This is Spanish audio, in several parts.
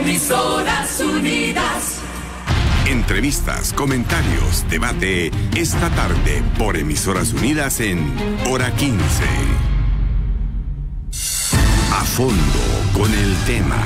Emisoras Unidas. Entrevistas, comentarios, debate esta tarde por Emisoras Unidas en Hora 15. A fondo con el tema.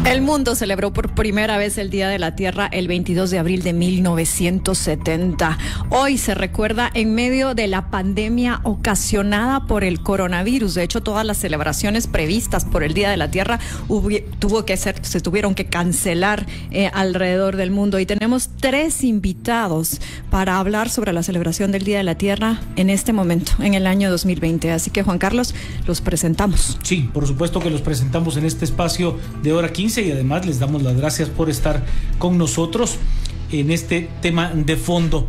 El mundo celebró por primera vez el Día de la Tierra el 22 de abril de 1970. Hoy se recuerda en medio de la pandemia ocasionada por el coronavirus. De hecho, todas las celebraciones previstas por el Día de la Tierra se tuvieron que cancelar alrededor del mundo. Y tenemos 3 invitados para hablar sobre la celebración del Día de la Tierra en este momento, en el año 2020. Así que, Juan Carlos, los presentamos. Sí, por supuesto que los presentamos en este espacio de Hora 15 y además les damos las gracias por estar con nosotros en este tema de fondo.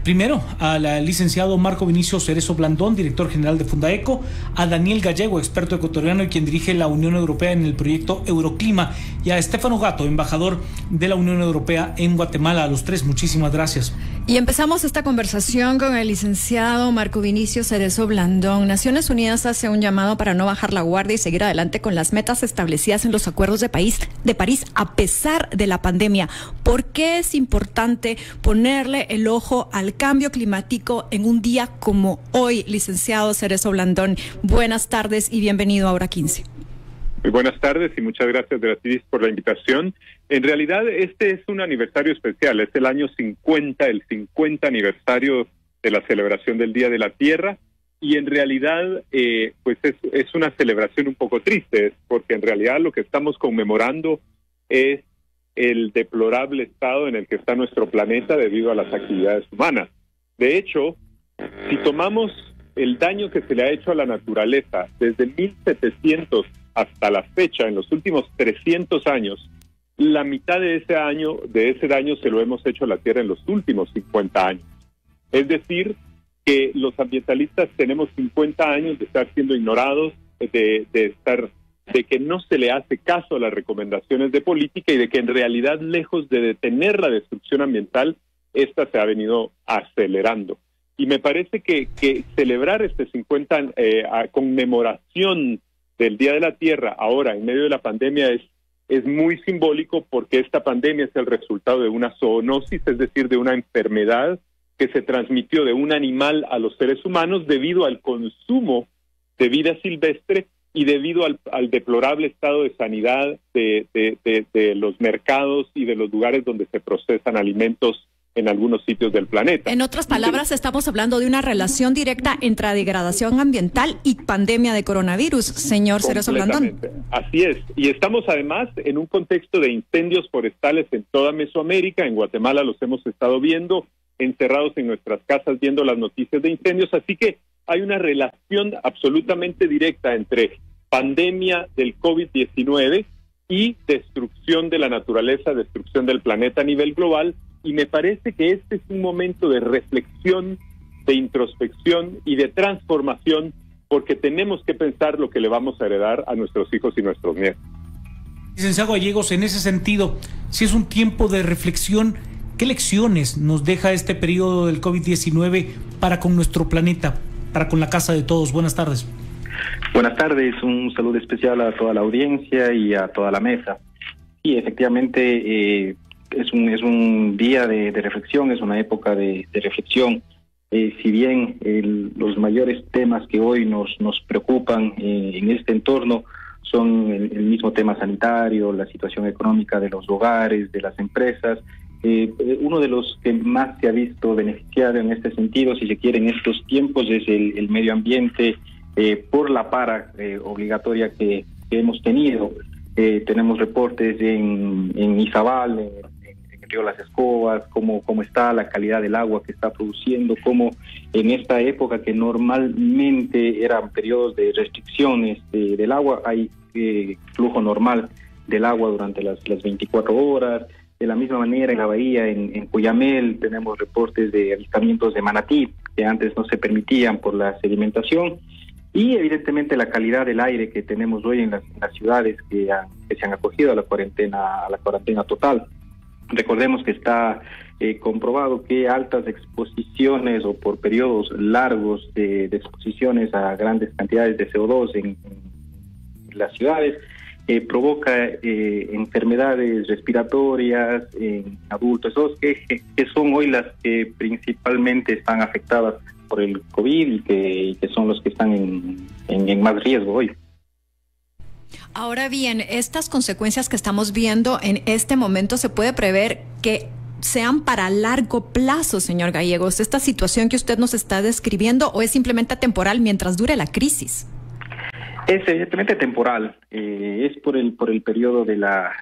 Primero, al licenciado Marco Vinicio Cerezo Blandón, director general de Fundaeco, a Daniel Gallego, experto ecuatoriano y quien dirige la Unión Europea en el proyecto Euroclima, y a Estefano Gato, embajador de la Unión Europea en Guatemala. A los 3, muchísimas gracias. Y empezamos esta conversación con el licenciado Marco Vinicio Cerezo Blandón. Naciones Unidas hace un llamado para no bajar la guardia y seguir adelante con las metas establecidas en los acuerdos de París a pesar de la pandemia. ¿Por qué es importante ponerle el ojo al cambio climático en un día como hoy, licenciado Cerezo Blandón? Buenas tardes y bienvenido a Hora 15. Muy buenas tardes y muchas gracias, Beatriz, por la invitación. En realidad, este es un aniversario especial, es el año 50, el 50 aniversario de la celebración del Día de la Tierra, y en realidad, pues es una celebración un poco triste, porque en realidad lo que estamos conmemorando es el deplorable estado en el que está nuestro planeta debido a las actividades humanas. De hecho, si tomamos el daño que se le ha hecho a la naturaleza desde 1700 hasta la fecha, en los últimos 300 años, la mitad de ese daño se lo hemos hecho a la Tierra en los últimos 50 años. Es decir, que los ambientalistas tenemos 50 años de estar siendo ignorados, de que no se le hace caso a las recomendaciones de política y de que en realidad, lejos de detener la destrucción ambiental, esta se ha venido acelerando. Y me parece que celebrar este 50 conmemoración del Día de la Tierra ahora en medio de la pandemia es muy simbólico, porque esta pandemia es el resultado de una zoonosis, es decir, de una enfermedad que se transmitió de un animal a los seres humanos debido al consumo de vida silvestre y debido al deplorable estado de sanidad de los mercados y de los lugares donde se procesan alimentos en algunos sitios del planeta. En otras palabras, estamos hablando de una relación directa entre degradación ambiental y pandemia de coronavirus, señor Cerezo Blandón. Así es, y estamos además en un contexto de incendios forestales en toda Mesoamérica. En Guatemala los hemos estado viendo, encerrados en nuestras casas viendo las noticias de incendios, así que hay una relación absolutamente directa entre pandemia del COVID-19 y destrucción de la naturaleza, destrucción del planeta a nivel global. Y me parece que este es un momento de reflexión, de introspección y de transformación, porque tenemos que pensar lo que le vamos a heredar a nuestros hijos y nuestros nietos. Licenciado Gallegos, en ese sentido, si es un tiempo de reflexión, ¿qué lecciones nos deja este periodo del COVID-19 para con nuestro planeta, para con la casa de todos? Buenas tardes. Buenas tardes, un saludo especial a toda la audiencia y a toda la mesa. Sí, efectivamente, es un día de reflexión, es una época de reflexión. Si bien los mayores temas que hoy nos preocupan en este entorno son el mismo tema sanitario, la situación económica de los hogares, de las empresas, uno de los que más se ha visto beneficiado en este sentido, si se quiere, en estos tiempos, es el medio ambiente, por la para obligatoria que hemos tenido. Tenemos reportes en Izabal, en el río Las Escobas, cómo está la calidad del agua que está produciendo, cómo en esta época que normalmente eran periodos de restricciones del agua, hay flujo normal del agua durante las 24 horas. De la misma manera, en la bahía, en Cuyamel, tenemos reportes de avistamientos de manatí que antes no se permitían por la sedimentación. Y evidentemente la calidad del aire que tenemos hoy en las ciudades que se han acogido a la cuarentena total. Recordemos que está comprobado que altas exposiciones o por periodos largos de exposiciones a grandes cantidades de CO2 en las ciudades provoca enfermedades respiratorias en adultos, que son hoy las que principalmente están afectadas por el COVID y que son los que están en más riesgo hoy. Ahora bien, estas consecuencias que estamos viendo en este momento, ¿se puede prever que sean para largo plazo, señor Gallegos, esta situación que usted nos está describiendo, o es simplemente temporal mientras dure la crisis? Es evidentemente temporal, es por el periodo de la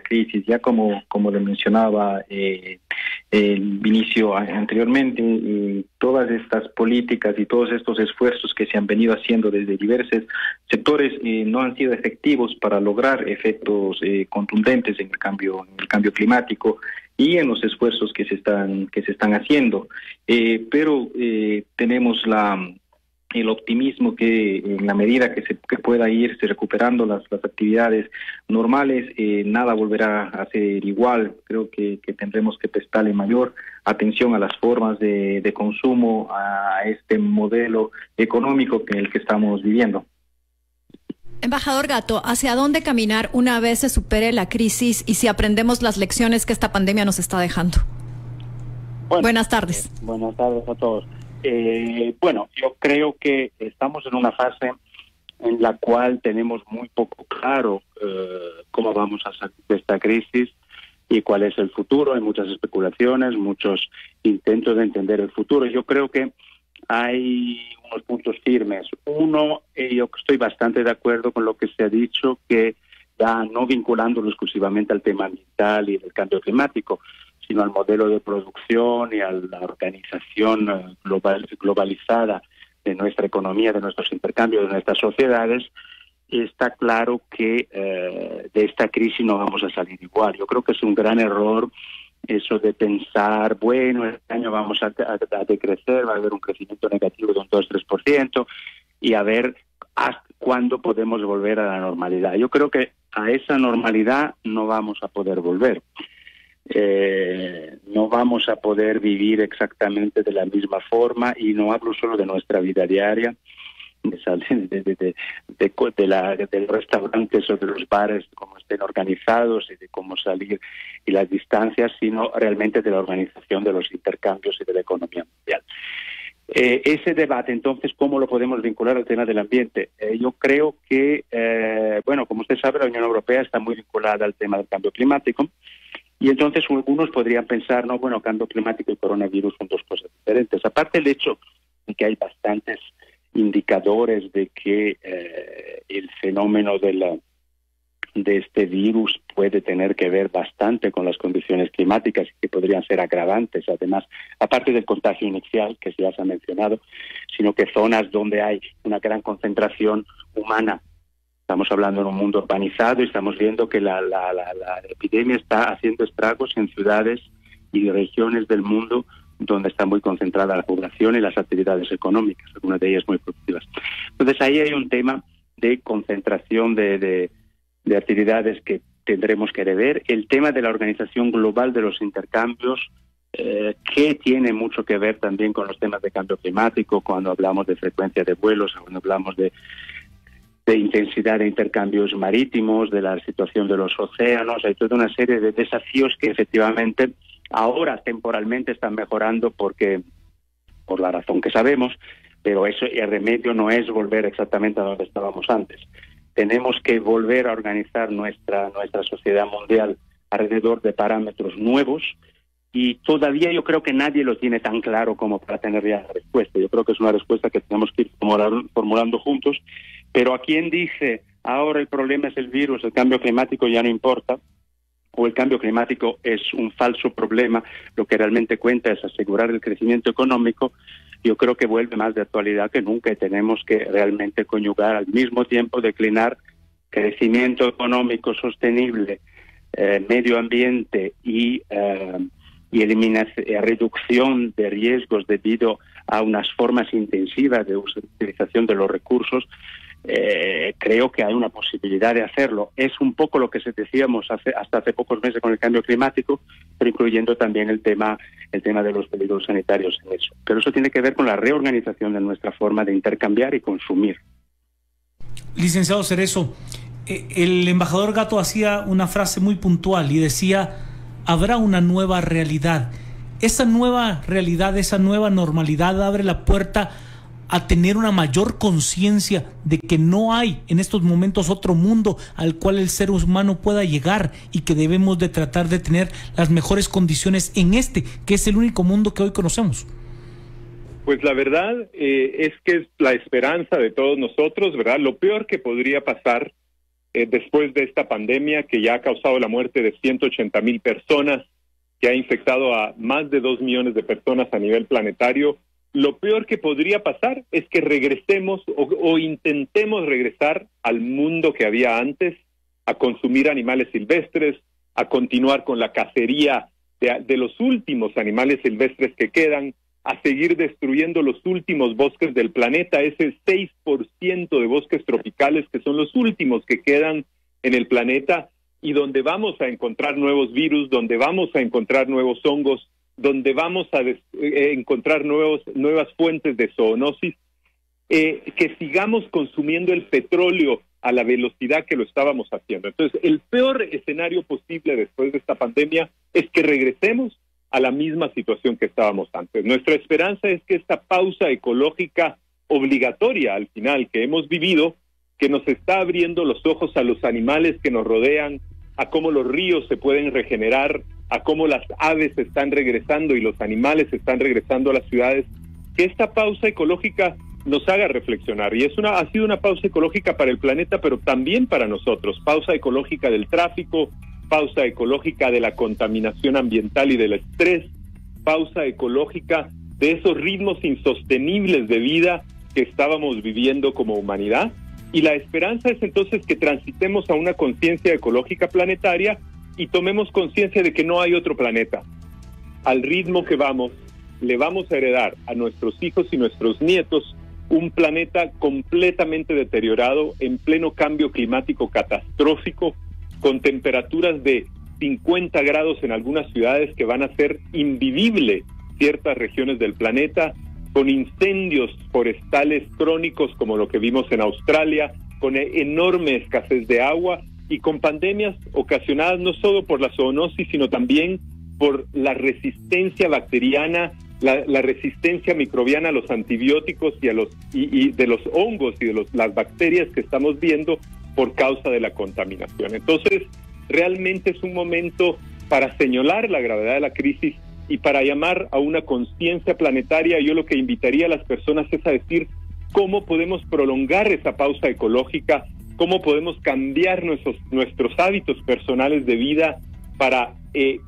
crisis. Ya como le mencionaba el Vinicio anteriormente, todas estas políticas y todos estos esfuerzos que se han venido haciendo desde diversos sectores no han sido efectivos para lograr efectos contundentes en el cambio climático y en los esfuerzos que se están haciendo. Pero tenemos el optimismo que en la medida que pueda irse recuperando las actividades normales, nada volverá a ser igual. Creo que tendremos que prestarle mayor atención a las formas de consumo, a este modelo económico en el que estamos viviendo. Embajador Gatto, ¿hacia dónde caminar una vez se supere la crisis y si aprendemos las lecciones que esta pandemia nos está dejando? Buenas tardes. Buenas tardes a todos. Bueno, yo creo que estamos en una fase en la cual tenemos muy poco claro cómo vamos a salir de esta crisis y cuál es el futuro. Hay muchas especulaciones, muchos intentos de entender el futuro. Yo creo que hay unos puntos firmes. Uno, yo estoy bastante de acuerdo con lo que se ha dicho, que ya no vinculándolo exclusivamente al tema ambiental y del cambio climático, sino al modelo de producción y a la organización globalizada de nuestra economía, de nuestros intercambios, de nuestras sociedades, está claro que de esta crisis no vamos a salir igual. Yo creo que es un gran error eso de pensar, bueno, este año vamos a decrecer, va a haber un crecimiento negativo de un 2-3%, y a ver hasta cuándo podemos volver a la normalidad. Yo creo que a esa normalidad no vamos a poder volver. No vamos a poder vivir exactamente de la misma forma, y no hablo solo de nuestra vida diaria, de los restaurantes o de los bares, cómo estén organizados y de cómo salir y las distancias, sino realmente de la organización de los intercambios y de la economía mundial. Ese debate, entonces, ¿cómo lo podemos vincular al tema del ambiente? Yo creo que, bueno, como usted sabe, la Unión Europea está muy vinculada al tema del cambio climático. Y entonces algunos podrían pensar, no, bueno, cambio climático y coronavirus son dos cosas diferentes. Aparte del hecho de que hay bastantes indicadores de que el fenómeno de este virus puede tener que ver bastante con las condiciones climáticas y que podrían ser agravantes, además, aparte del contagio inicial que ya se ha mencionado, sino que zonas donde hay una gran concentración humana. Estamos hablando en un mundo urbanizado y estamos viendo que la epidemia está haciendo estragos en ciudades y regiones del mundo donde está muy concentrada la población y las actividades económicas, algunas de ellas muy productivas. Entonces ahí hay un tema de concentración de actividades que tendremos que rever. El tema de la organización global de los intercambios, que tiene mucho que ver también con los temas de cambio climático, cuando hablamos de frecuencia de vuelos, cuando hablamos de intensidad de intercambios marítimos, de la situación de los océanos. Hay toda una serie de desafíos que efectivamente ahora temporalmente están mejorando por la razón que sabemos, pero eso, el remedio no es volver exactamente a donde estábamos antes. Tenemos que volver a organizar nuestra sociedad mundial alrededor de parámetros nuevos, y todavía yo creo que nadie lo tiene tan claro como para tener ya la respuesta. Yo creo que es una respuesta que tenemos que ir formulando juntos. Pero a quien dice, ahora el problema es el virus, el cambio climático ya no importa, o el cambio climático es un falso problema, lo que realmente cuenta es asegurar el crecimiento económico, yo creo que vuelve más de actualidad que nunca, y tenemos que realmente conyugar al mismo tiempo, declinar crecimiento económico sostenible, medio ambiente y reducción de riesgos debido a unas formas intensivas de utilización de los recursos. Creo que hay una posibilidad de hacerlo. Es un poco lo que decíamos hasta hace pocos meses con el cambio climático, pero incluyendo también el tema de los peligros sanitarios en eso. Pero eso tiene que ver con la reorganización de nuestra forma de intercambiar y consumir. Licenciado Cerezo, el embajador Gatto hacía una frase muy puntual y decía: habrá una nueva realidad. Esa nueva realidad, esa nueva normalidad abre la puerta a tener una mayor conciencia de que no hay en estos momentos otro mundo al cual el ser humano pueda llegar, y que debemos de tratar de tener las mejores condiciones en que es el único mundo que hoy conocemos. Pues la verdad es que es la esperanza de todos nosotros, ¿verdad? Lo peor que podría pasar después de esta pandemia, que ya ha causado la muerte de 180,000 personas, que ha infectado a más de 2 millones de personas a nivel planetario, lo peor que podría pasar es que regresemos o intentemos regresar al mundo que había antes, a consumir animales silvestres, a continuar con la cacería de los últimos animales silvestres que quedan, a seguir destruyendo los últimos bosques del planeta, ese 6% de bosques tropicales que son los últimos que quedan en el planeta, y donde vamos a encontrar nuevos virus, donde vamos a encontrar nuevos hongos, donde vamos a encontrar nuevas fuentes de zoonosis, que sigamos consumiendo el petróleo a la velocidad que lo estábamos haciendo. Entonces, el peor escenario posible después de esta pandemia es que regresemos a la misma situación que estábamos antes. Nuestra esperanza es que esta pausa ecológica obligatoria al final que hemos vivido, que nos está abriendo los ojos a los animales que nos rodean, a cómo los ríos se pueden regenerar, a cómo las aves están regresando y los animales están regresando a las ciudades, que esta pausa ecológica nos haga reflexionar. Y ha sido una pausa ecológica para el planeta, pero también para nosotros. Pausa ecológica del tráfico, pausa ecológica de la contaminación ambiental y del estrés, pausa ecológica de esos ritmos insostenibles de vida que estábamos viviendo como humanidad. Y la esperanza es entonces que transitemos a una conciencia ecológica planetaria y tomemos conciencia de que no hay otro planeta. Al ritmo que vamos, le vamos a heredar a nuestros hijos y nuestros nietos un planeta completamente deteriorado, en pleno cambio climático catastrófico, con temperaturas de 50 grados en algunas ciudades que van a hacer invivible ciertas regiones del planeta, con incendios forestales crónicos como lo que vimos en Australia, con enorme escasez de agua y con pandemias ocasionadas no solo por la zoonosis, sino también por la resistencia bacteriana, la resistencia microbiana a los antibióticos y de los hongos y de las bacterias que estamos viendo por causa de la contaminación. Entonces, realmente es un momento para señalar la gravedad de la crisis y para llamar a una conciencia planetaria. Yo lo que invitaría a las personas es a decir cómo podemos prolongar esa pausa ecológica, cómo podemos cambiar nuestros hábitos personales de vida para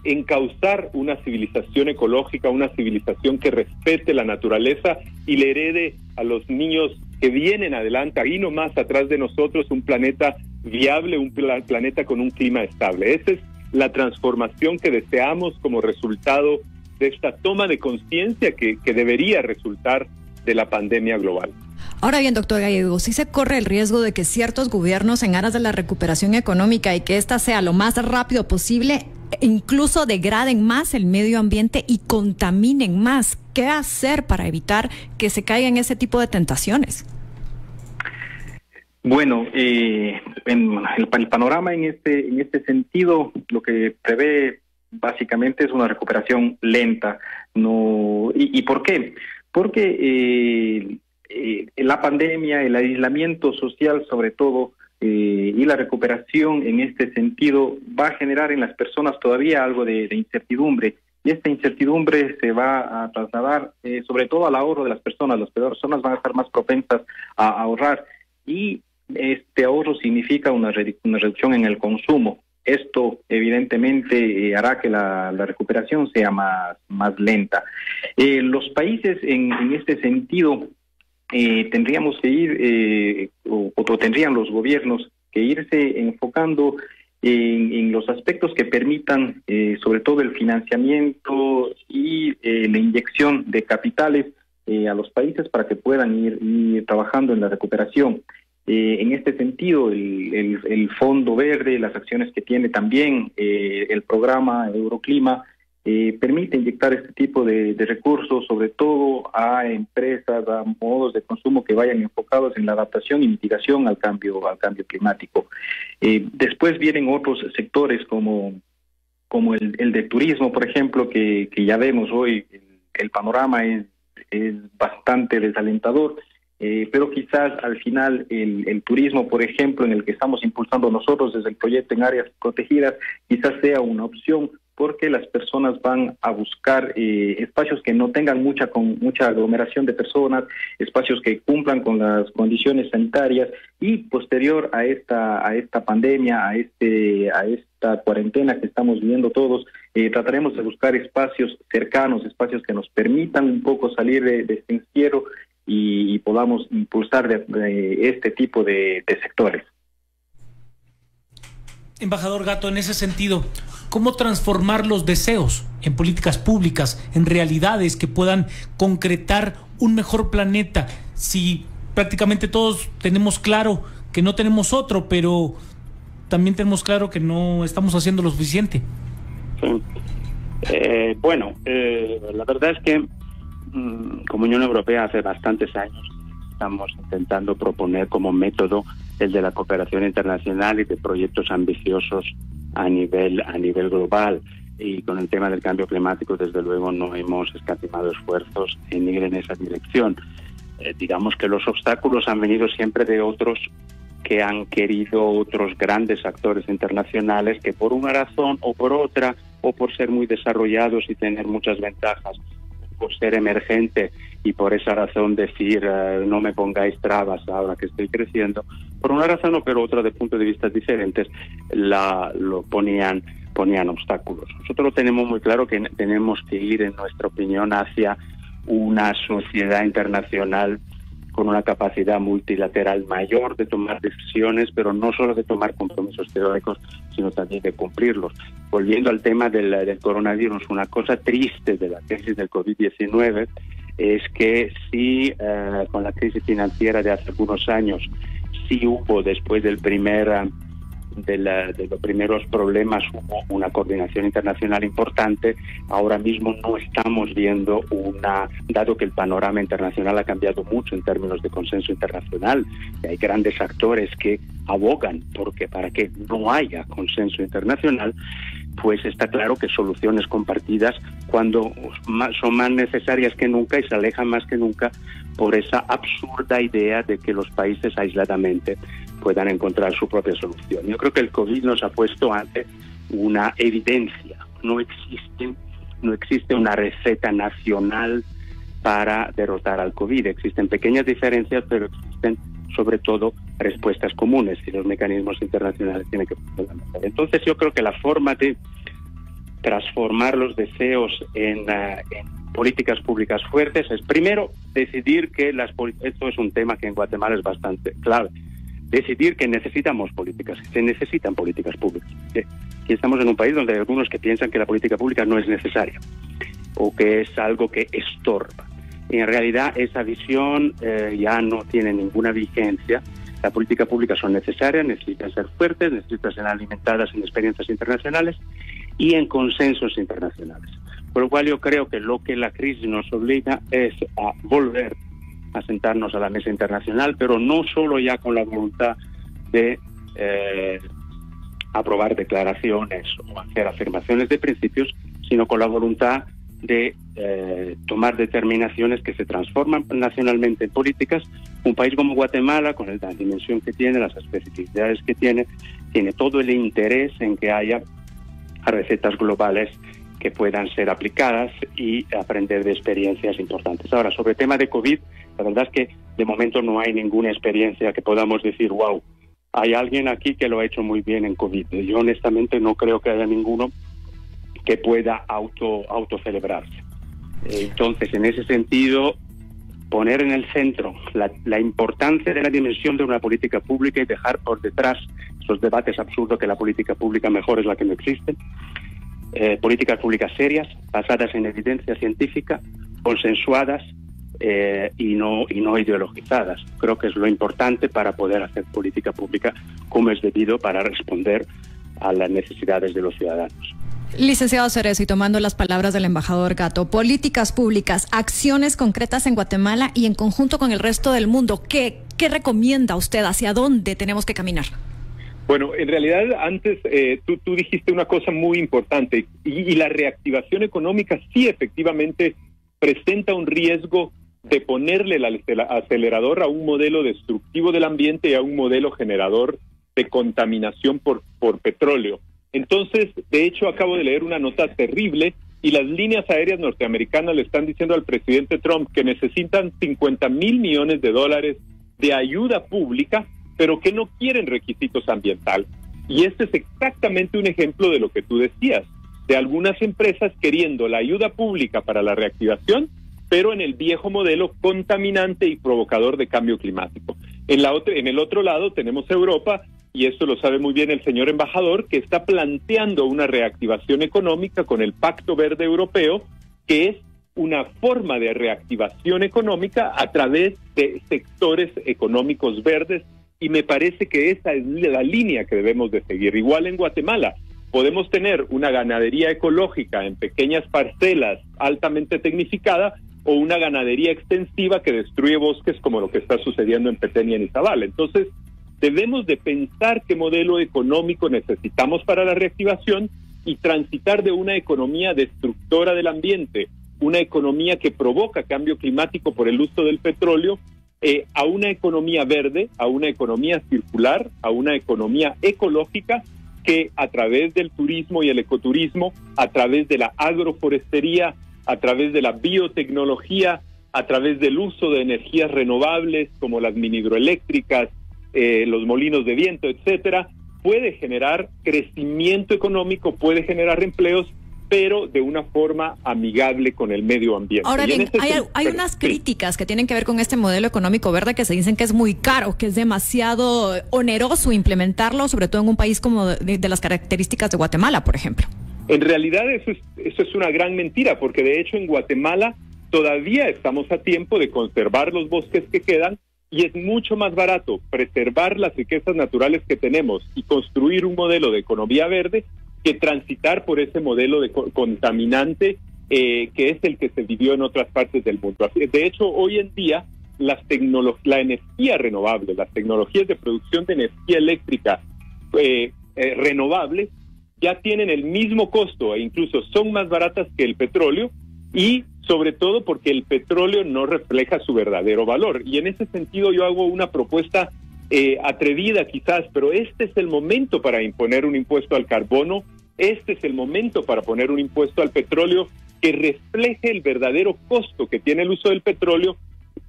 encauzar una civilización ecológica, una civilización que respete la naturaleza y le herede a los niños que vienen adelante, ahí nomás atrás de nosotros, un planeta viable, un planeta con un clima estable. Esa es la transformación que deseamos como resultado de esta toma de conciencia que debería resultar de la pandemia global. Ahora bien, doctor Gallego, sí se corre el riesgo de que ciertos gobiernos, en aras de la recuperación económica y que ésta sea lo más rápido posible, incluso degraden más el medio ambiente y contaminen más. ¿Qué hacer para evitar que se caigan ese tipo de tentaciones? Bueno, el panorama en este sentido, lo que prevé básicamente es una recuperación lenta. ¿Y por qué? Porque la pandemia, el aislamiento social sobre todo, y la recuperación en este sentido va a generar en las personas todavía algo de incertidumbre, y esta incertidumbre se va a trasladar sobre todo al ahorro de las personas. Las personas van a estar más propensas a ahorrar, y este ahorro significa una reducción en el consumo. Esto evidentemente hará que la recuperación sea más lenta. Los países en este sentido tendríamos que ir, o tendrían los gobiernos que irse enfocando en los aspectos que permitan sobre todo el financiamiento y la inyección de capitales a los países para que puedan ir trabajando en la recuperación. En este sentido, el Fondo Verde, las acciones que tiene también el programa Euroclima, permite inyectar este tipo de recursos, sobre todo a empresas, a modos de consumo que vayan enfocados en la adaptación y mitigación al cambio climático. Después vienen otros sectores como el de turismo, por ejemplo, que ya vemos hoy, el panorama es bastante desalentador. Pero quizás al final el turismo, por ejemplo, en el que estamos impulsando nosotros desde el proyecto en áreas protegidas, quizás sea una opción, porque las personas van a buscar espacios que no tengan mucha aglomeración de personas, espacios que cumplan con las condiciones sanitarias, y posterior a esta pandemia, a esta cuarentena que estamos viviendo todos, trataremos de buscar espacios cercanos, espacios que nos permitan un poco salir de este encierro y podamos impulsar de este tipo de sectores. Embajador Gatto, en ese sentido, ¿cómo transformar los deseos en políticas públicas, en realidades que puedan concretar un mejor planeta? Si prácticamente todos tenemos claro que no tenemos otro, pero también tenemos claro que no estamos haciendo lo suficiente. Sí. La verdad es que como Unión Europea hace bastantes años estamos intentando proponer como método el de la cooperación internacional y de proyectos ambiciosos a nivel global, y con el tema del cambio climático desde luego no hemos escatimado esfuerzos en ir en esa dirección. Digamos que los obstáculos han venido siempre de otros que han querido, otros grandes actores internacionales que por una razón o por otra, o por ser muy desarrollados y tener muchas ventajas, por ser emergente y por esa razón decir no me pongáis trabas ahora que estoy creciendo, por una razón o por otra de puntos de vista diferentes lo ponían obstáculos. Nosotros lo tenemos muy claro que tenemos que ir, en nuestra opinión, hacia una sociedad internacional con una capacidad multilateral mayor de tomar decisiones, pero no solo de tomar compromisos teóricos, sino también de cumplirlos. Volviendo al tema del coronavirus, una cosa triste de la crisis del COVID-19 es que sí, con la crisis financiera de hace algunos años, sí hubo, después del de los primeros problemas, hubo una coordinación internacional importante. Ahora mismo no estamos viendo dado que el panorama internacional ha cambiado mucho en términos de consenso internacional, y hay grandes actores que abogan para que no haya consenso internacional, pues está claro que soluciones compartidas son más necesarias que nunca y se alejan más que nunca por esa absurda idea de que los países aisladamente puedan encontrar su propia solución. Yo creo que el COVID nos ha puesto ante una evidencia. No existe una receta nacional para derrotar al COVID. Existen pequeñas diferencias, pero existen sobre todo respuestas comunes, y los mecanismos internacionales tienen que funcionar mejor. Entonces yo creo que la forma de transformar los deseos en políticas públicas fuertes es, primero, decidir que esto es un tema que en Guatemala es bastante clave, decidir que necesitamos políticas, que se necesitan políticas públicas. Aquí estamos en un país donde hay algunos que piensan que la política pública no es necesaria o que es algo que estorba. En realidad esa visión ya no tiene ninguna vigencia. La política pública son necesarias, necesitan ser fuertes, necesitan ser alimentadas en experiencias internacionales y en consensos internacionales. Por lo cual yo creo que lo que la crisis nos obliga es a volver a sentarnos a la mesa internacional, pero no solo ya con la voluntad de aprobar declaraciones o hacer afirmaciones de principios, sino con la voluntad de tomar determinaciones que se transforman nacionalmente en políticas. Un país como Guatemala, con la dimensión que tiene, las especificidades que tiene todo el interés en que haya recetas globales que puedan ser aplicadas y aprender de experiencias importantes. Ahora, sobre el tema de COVID, la verdad es que de momento no hay ninguna experiencia que podamos decir, wow, hay alguien aquí que lo ha hecho muy bien en COVID. Yo honestamente no creo que haya ninguno que pueda autocelebrarse. Entonces, en ese sentido, poner en el centro la importancia de la dimensión de una política pública y dejar por detrás esos debates absurdos que la política pública mejor es la que no existe. Políticas públicas serias, basadas en evidencia científica, consensuadas y no ideologizadas. Creo que es lo importante para poder hacer política pública como es debido para responder a las necesidades de los ciudadanos. Licenciado Cerezo, y tomando las palabras del embajador Gatto, políticas públicas, acciones concretas en Guatemala y en conjunto con el resto del mundo, ¿qué recomienda usted? ¿Hacia dónde tenemos que caminar? Bueno, en realidad antes tú dijiste una cosa muy importante y la reactivación económica sí efectivamente presenta un riesgo de ponerle el acelerador a un modelo destructivo del ambiente y a un modelo generador de contaminación por petróleo. Entonces, de hecho, acabo de leer una nota terrible y las líneas aéreas norteamericanas le están diciendo al presidente Trump que necesitan $50,000 millones de ayuda pública, pero que no quieren requisitos ambientales. Y este es exactamente un ejemplo de lo que tú decías, de algunas empresas queriendo la ayuda pública para la reactivación, pero en el viejo modelo contaminante y provocador de cambio climático. En el otro lado tenemos Europa, y esto lo sabe muy bien el señor embajador, que está planteando una reactivación económica con el Pacto Verde Europeo, que es una forma de reactivación económica a través de sectores económicos verdes, y me parece que esa es la línea que debemos de seguir. Igual en Guatemala, podemos tener una ganadería ecológica en pequeñas parcelas altamente tecnificada, o una ganadería extensiva que destruye bosques como lo que está sucediendo en Petén y en Izabal. Entonces, debemos de pensar qué modelo económico necesitamos para la reactivación y transitar de una economía destructora del ambiente, una economía que provoca cambio climático por el uso del petróleo, a una economía verde, a una economía circular, a una economía ecológica que a través del turismo y el ecoturismo, a través de la agroforestería, a través de la biotecnología, a través del uso de energías renovables como las mini hidroeléctricas, los molinos de viento, etcétera, puede generar crecimiento económico, puede generar empleos, pero de una forma amigable con el medio ambiente. Ahora bien, hay unas críticas que tienen que ver con este modelo económico verde que se dicen que es muy caro, que es demasiado oneroso implementarlo, sobre todo en un país como de las características de Guatemala, por ejemplo. En realidad eso es una gran mentira, porque de hecho en Guatemala todavía estamos a tiempo de conservar los bosques que quedan, y es mucho más barato preservar las riquezas naturales que tenemos y construir un modelo de economía verde que transitar por ese modelo de contaminante que es el que se vivió en otras partes del mundo. De hecho, hoy en día la energía renovable, las tecnologías de producción de energía eléctrica renovable ya tienen el mismo costo e incluso son más baratas que el petróleo, y sobre todo porque el petróleo no refleja su verdadero valor. Y en ese sentido yo hago una propuesta atrevida quizás, pero este es el momento para imponer un impuesto al carbono, este es el momento para poner un impuesto al petróleo que refleje el verdadero costo que tiene el uso del petróleo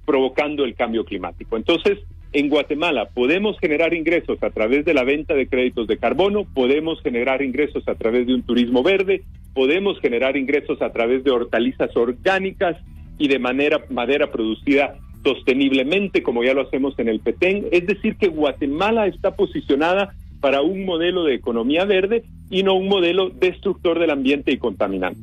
provocando el cambio climático. Entonces, en Guatemala podemos generar ingresos a través de la venta de créditos de carbono, podemos generar ingresos a través de un turismo verde, podemos generar ingresos a través de hortalizas orgánicas y de madera producida sosteniblemente, como ya lo hacemos en el Petén. Es decir, que Guatemala está posicionada para un modelo de economía verde y no un modelo destructor del ambiente y contaminante.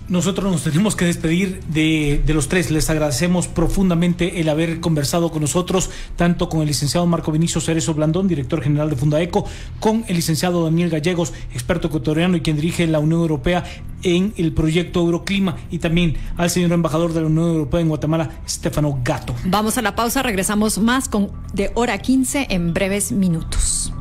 Nosotros nos tenemos que despedir de los tres. Les agradecemos profundamente el haber conversado con nosotros, tanto con el licenciado Marco Vinicio Cerezo Blandón, director general de Fundaeco, con el licenciado Daniel Gallegos, experto ecuatoriano y quien dirige la Unión Europea en el proyecto Euroclima, y también al señor embajador de la Unión Europea en Guatemala, Stefano Gatto. Vamos a la pausa, regresamos más con De Hora 15 en breves minutos.